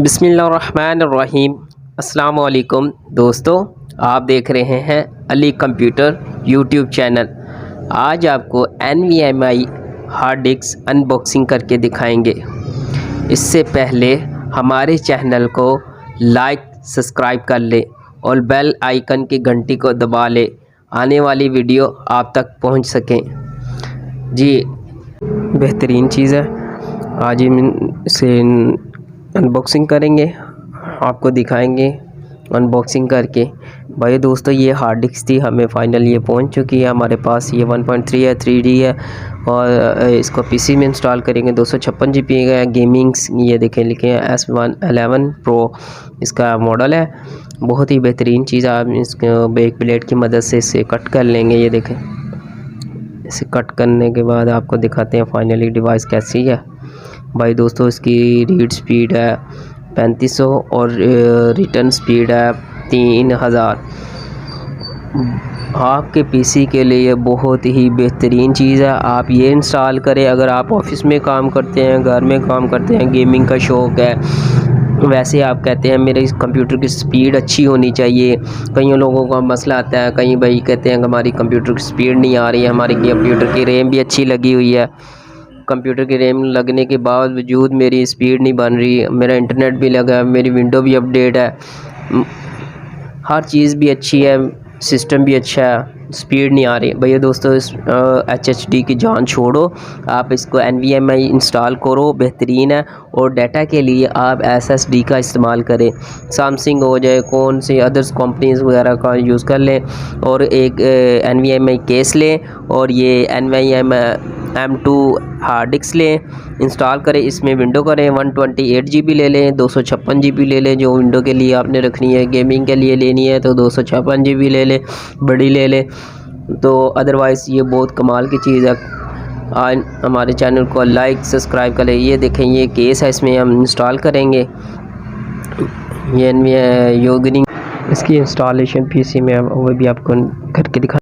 बिस्मिल्लाहिर्रहमानिर्रहीम। अस्सलाम वालेकुम दोस्तों, आप देख रहे हैं अली कंप्यूटर यूट्यूब चैनल। आज आपको NVMe हार्ड डिस्क अनबॉक्सिंग करके दिखाएंगे। इससे पहले हमारे चैनल को लाइक सब्सक्राइब कर ले और बेल आइकन की घंटी को दबा ले, आने वाली वीडियो आप तक पहुंच सकें। जी, बेहतरीन चीज़ है। आज हम इसे अनबॉक्सिंग करेंगे, आपको दिखाएंगे अनबॉक्सिंग करके। भाई दोस्तों, ये हार्ड डिस्क थी, हमें फाइनल ये पहुंच चुकी है हमारे पास। ये 1.3 है, 3D है और इसको पीसी में इंस्टॉल करेंगे। 256 GB का गेमिंग्स, ये देखें लिखे हैं S11 Pro इसका मॉडल है। बहुत ही बेहतरीन चीज़। आप इसको बेक प्लेट की मदद से इसे कट कर लेंगे। ये देखें, इसे कट करने के बाद आपको दिखाते हैं फाइनली डिवाइस कैसी है। भाई दोस्तों, इसकी रीड स्पीड है 3500 और रिटर्न स्पीड है 3000। आपके पीसी के लिए बहुत ही बेहतरीन चीज़ है। आप ये इंस्टॉल करें अगर आप ऑफिस में काम करते हैं, घर में काम करते हैं, गेमिंग का शौक़ है। वैसे आप कहते हैं मेरे इस कंप्यूटर की स्पीड अच्छी होनी चाहिए। कई लोगों का मसला आता है, कई भाई कहते हैं कि हमारी कंप्यूटर की स्पीड नहीं आ रही है, हमारी कंप्यूटर की रैम भी अच्छी लगी हुई है। कंप्यूटर की रैम लगने के बावजूद मेरी स्पीड नहीं बन रही, मेरा इंटरनेट भी लगा है, मेरी विंडो भी अपडेट है, हर चीज़ भी अच्छी है, सिस्टम भी अच्छा है, स्पीड नहीं आ रही। भैया दोस्तों, इस HDD की जान छोड़ो, आप इसको NVMe इंस्टॉल करो, बेहतरीन है। और डाटा के लिए आप SSD का इस्तेमाल करें, सैमसंग हो जाए, कौन सी अदर्स कंपनीज वगैरह का यूज़ कर लें। और एक NVMe केस लें और ये NVMe M2 हार्ड डिस्क लें, इंस्टॉल करें, इसमें विंडो करें। 128 GB ले लें, 256 GB ले लें, जो विंडो के लिए आपने रखनी है। गेमिंग के लिए लेनी है तो 256 GB ले लें, बड़ी ले लें। तो अदरवाइज़ ये बहुत कमाल की चीज़ है। आज हमारे चैनल को लाइक सब्सक्राइब करें। ये देखें, ये केस है, इसमें हम इंस्टॉल करेंगे। ये योगिनी इसकी इंस्टॉलेशन पीसी में वो भी आपको करके दिखा